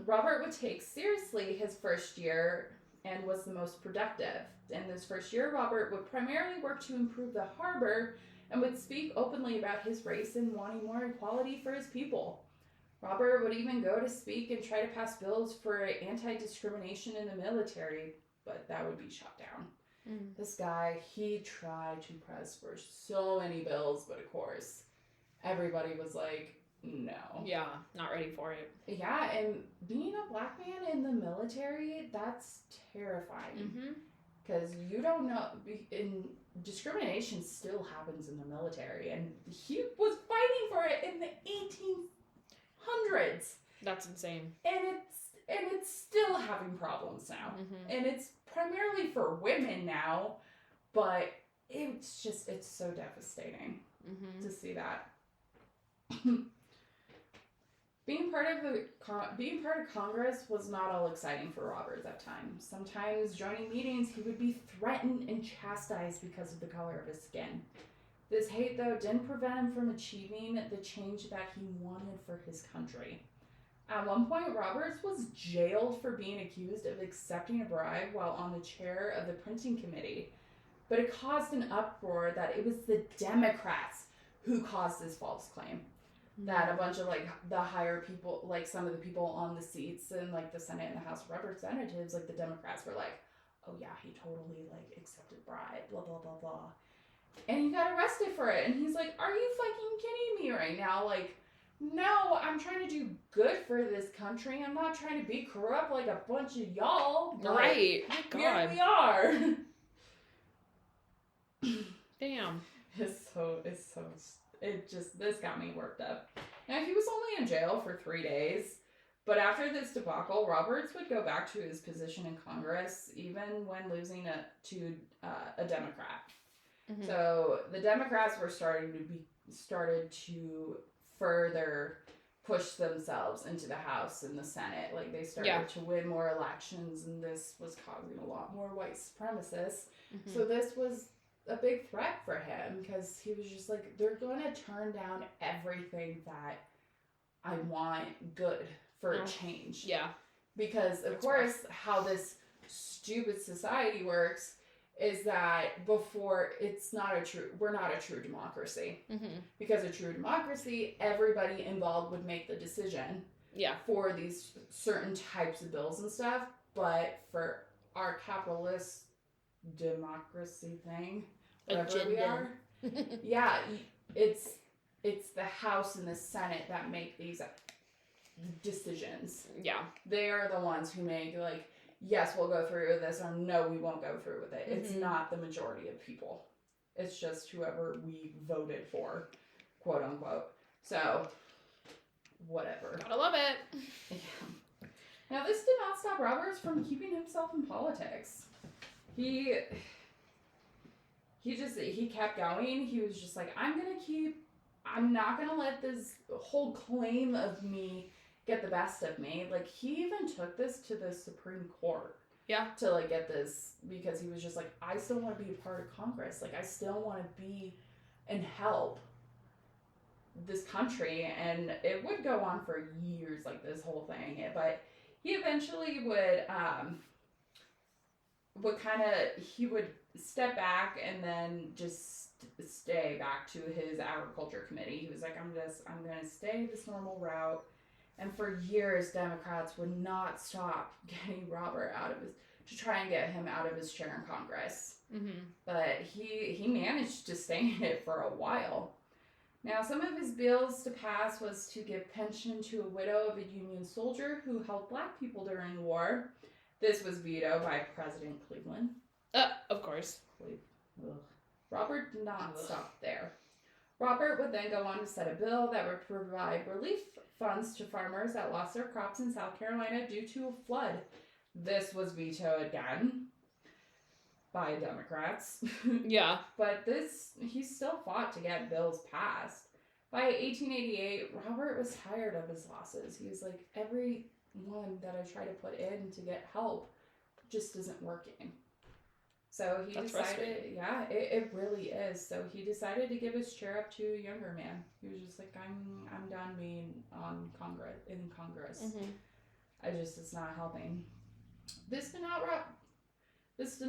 Robert would take seriously his first year and was the most productive. In this first year, Robert would primarily work to improve the harbor and would speak openly about his race and wanting more equality for his people. Robert would even go to speak and try to pass bills for anti-discrimination in the military, but that would be shot down. This guy, he tried to press for so many bills, but of course, everybody was like, no. Yeah, not ready for it. Yeah, and being a black man in the military, that's terrifying. Because you don't know, discrimination still happens in the military, and he was fighting for it in the 1800s. That's insane. And it's still having problems now. And it's primarily for women now, but it's so devastating to see that. Being part of Congress was not all exciting for Robert at that time. Sometimes joining meetings, he would be threatened and chastised because of the color of his skin. This hate, though, didn't prevent him from achieving the change that he wanted for his country. At one point, Roberts was jailed for being accused of accepting a bribe while on the chair of the printing committee. But it caused an uproar that it was the Democrats who caused this false claim. That a bunch of, like, the higher people, like, some of the people on the seats in, like, the Senate and the House of Representatives, like, the Democrats were like, oh, yeah, he totally, like, accepted bribe, blah, blah, blah, blah. And he got arrested for it. And he's like, are you fucking kidding me right now? Like, no, I'm trying to do good for this country. I'm not trying to be corrupt like a bunch of y'all. Right. My God. Here we are. Damn. This got me worked up. Now, he was only in jail for 3 days, but after this debacle, Roberts would go back to his position in Congress, even when losing to a Democrat. Mm-hmm. So the Democrats were started to further push themselves into the House and the Senate. Like, they started to win more elections, and this was causing a lot more white supremacists. Mm-hmm. So this was a big threat for him, because he was just like, they're going to turn down everything that I want good for a change. Yeah. Because, of course, how this stupid society works is that we're not a true democracy. Mm-hmm. Because a true democracy, everybody involved would make the decision for these certain types of bills and stuff. But for our capitalist democracy thing, whatever we are, it's the House and the Senate that make these decisions. Yeah. They are the ones who make, like, yes, we'll go through with this, or no, we won't go through with it. Mm-hmm. It's not the majority of people. It's just whoever we voted for, quote unquote. So, whatever. Gotta love it. Yeah. Now, this did not stop Roberts from keeping himself in politics. He kept going. He was just like, I'm not gonna let this whole claim of me get the best of me. Like, he even took this to the Supreme Court. Yeah. To, like, get this, because he was just like, I still want to be a part of Congress. Like, I still want to be and help this country. And it would go on for years, like, this whole thing. But he eventually would step back and then just stay back to his agriculture committee. He was like, I'm going to stay this normal route. And for years, Democrats would not stop getting Robert to try and get him out of his chair in Congress. Mm-hmm. But he managed to stay in it for a while. Now, some of his bills to pass was to give pension to a widow of a Union soldier who helped Black people during the war. This was vetoed by President Cleveland. Of course. Robert did not stop there. Robert would then go on to set a bill that would provide relief funds to farmers that lost their crops in South Carolina due to a flood. This was vetoed again by Democrats. Yeah. But he still fought to get bills passed. By 1888, Robert was tired of his losses. He was like, every one that I try to put in to get help just isn't working. So he decided, it really is. So he decided to give his chair up to a younger man. He was just like, I'm done being in Congress. Mm-hmm. It's not helping. This did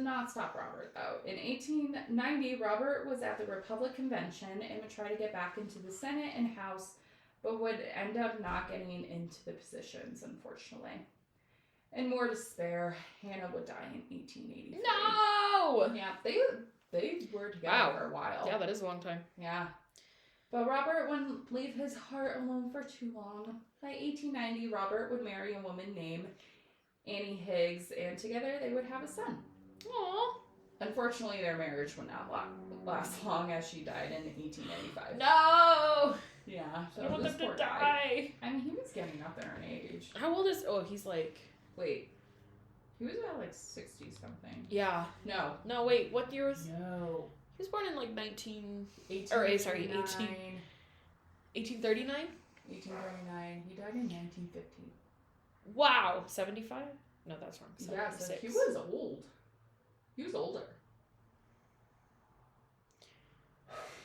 not stop Robert, though. In 1890, Robert was at the Republic Convention and would try to get back into the Senate and House, but would end up not getting into the positions, unfortunately. And more despair, Hannah would die in 1883. No! Yeah, they were together for a while. Yeah, that is a long time. Yeah. But Robert wouldn't leave his heart alone for too long. By 1890, Robert would marry a woman named Annie Higgs, and together they would have a son. Aww. Unfortunately, their marriage would not last long, as she died in 1895. No! Yeah. So I don't want them to die. I mean, he was getting up there in age. How old is... Oh, he's like... Wait. He was about like 60-something. Yeah. No, wait. What year was... No. He was born in like 18... 1839. 1839? 1839. He died in 1950. Wow. 75? No, that's wrong. 76. Yeah, so he was old. He was older.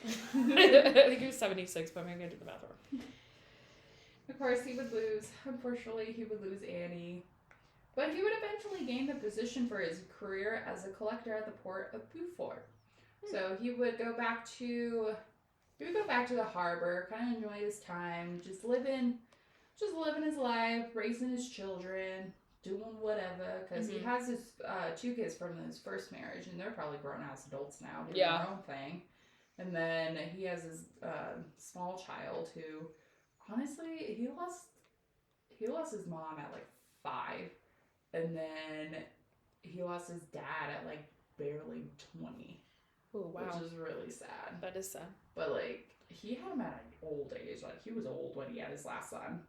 I think he was 76, but maybe I did the math wrong. Of course, unfortunately, he would lose Annie. But he would eventually gain the position for his career as a collector at the port of Beaufort. So he would go back to the harbor, kind of enjoy his time, just living his life, raising his children, doing whatever. Because he has his 2 kids from his first marriage, and they're probably grown-ass adults now, doing their own thing. And then he has his small child who honestly, he lost his mom at like 5, and then he lost his dad at like barely 20. Oh, wow. Which is really sad. That is sad. But like, he had him at an old age. Like, he was old when he had his last son.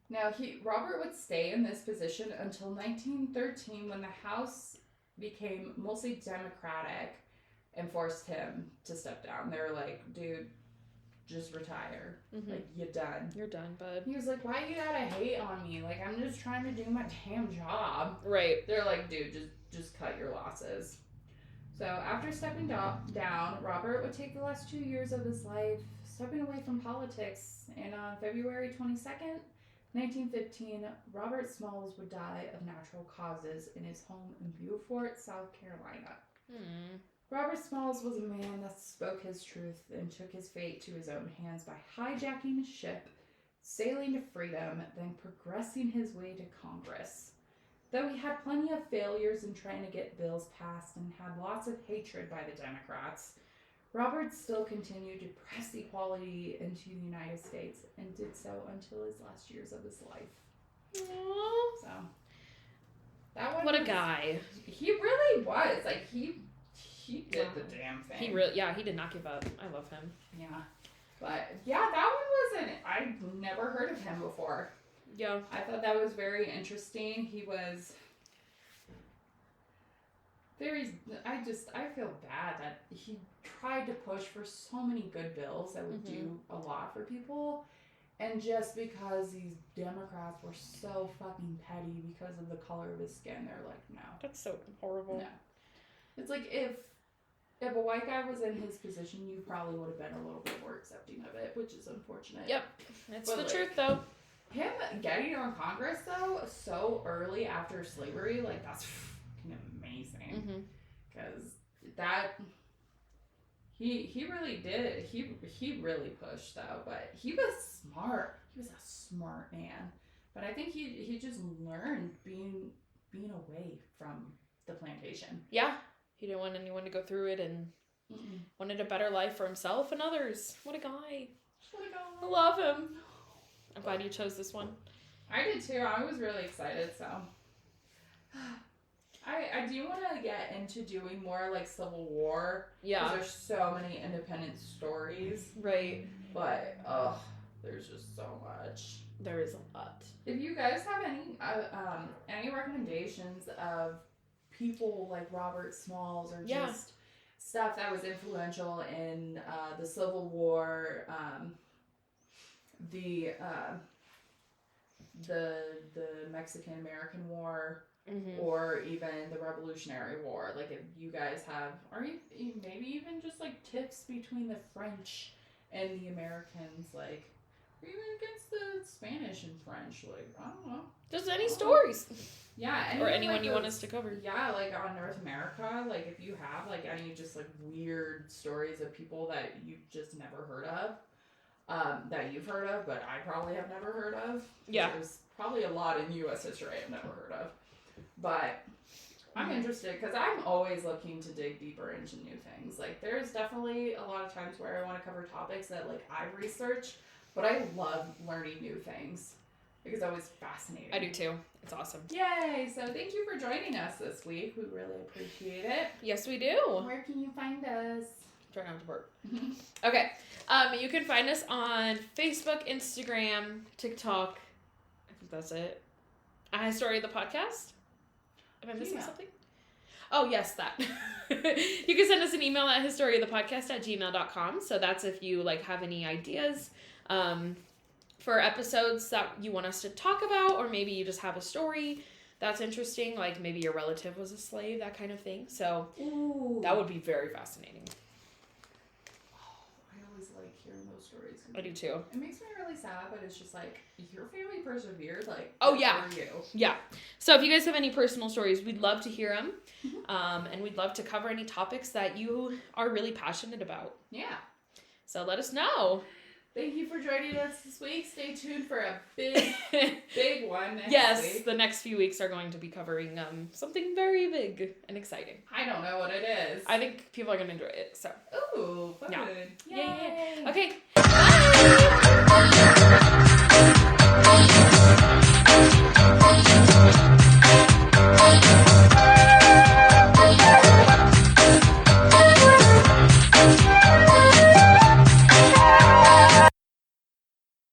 Now, Robert would stay in this position until 1913, when the House became mostly Democratic and forced him to step down. They were like, dude, just retire. Mm-hmm. Like, you're done. You're done, bud. He was like, why you gotta hate on me? Like, I'm just trying to do my damn job. Right. They're like, dude, just cut your losses. So after stepping down, Robert would take the last 2 years of his life stepping away from politics. And on February 22nd, 1915, Robert Smalls would die of natural causes in his home in Beaufort, South Carolina. Robert Smalls was a man that spoke his truth and took his fate to his own hands by hijacking a ship, sailing to freedom, then progressing his way to Congress. Though he had plenty of failures in trying to get bills passed and had lots of hatred by the Democrats, Robert still continued to press equality into the United States and did so until his last years of his life. Aww. So, that one. What a guy. He really was. Like, he did the damn thing. He did not give up. I love him. Yeah. But, yeah, that one wasn't, I'd never heard of him before. Yeah. I thought that was very interesting. He was very, I feel bad that he tried to push for so many good bills that would do a lot for people. And just because these Democrats were so fucking petty because of the color of his skin, they're like, no. That's so horrible. No. It's like if a white guy was in his position, you probably would have been a little bit more accepting of it, which is unfortunate. Yep. It's the truth, though. Him getting on Congress, though, so early after slavery, like, that's fucking amazing. Because he really did. He really pushed, though. But he was smart. He was a smart man. But I think he just learned being away from the plantation. Yeah. He didn't want anyone to go through it and wanted a better life for himself and others. What a guy. I love him. I'm glad you chose this one. I did too. I was really excited, so. I do want to get into doing more like Civil War. Yeah. Because there's so many independent stories. Right. But, there's just so much. There is a lot. If you guys have any recommendations of people like Robert Smalls or just stuff that was influential in the Civil War, the Mexican-American War, or even the Revolutionary War. Like, if you guys have, or maybe even just like tips between the French and the Americans, like, or even against the Spanish and French, like, I don't know. Just any stories. Yeah. Or anyone like you want us to cover. Yeah, like on North America, like if you have like any just like weird stories of people that you've just never heard of, that you've heard of, but I probably have never heard of. Yeah. There's probably a lot in U.S. history I've never heard of. But I'm interested because I'm always looking to dig deeper into new things. Like, there's definitely a lot of times where I want to cover topics that like I've researched, but I love learning new things because it's always fascinating. I do too. It's awesome. Yay! So thank you for joining us this week. We really appreciate it. Yes, we do. Where can you find us? Try not to burp. Okay. You can find us on Facebook, Instagram, TikTok. I think that's it. Story of the podcast. Am I missing something? Oh, yes, that. You can send us an email at historyofthepodcast@gmail.com. So that's if you like have any ideas for episodes that you want us to talk about, or maybe you just have a story that's interesting, like maybe your relative was a slave, that kind of thing. So that would be very fascinating. I always like hearing those stories. I do too. It makes me really sad, but it's just like, your family persevered, like, oh yeah, for you. Yeah. So if you guys have any personal stories, we'd love to hear them, and we'd love to cover any topics that you are really passionate about. Yeah. So let us know. Thank you for joining us this week. Stay tuned for a big, big one next week. The next few weeks are going to be covering something very big and exciting. I don't know what it is. I think people are going to enjoy it. So. Ooh, fun. Yeah. Yay. Okay. Bye.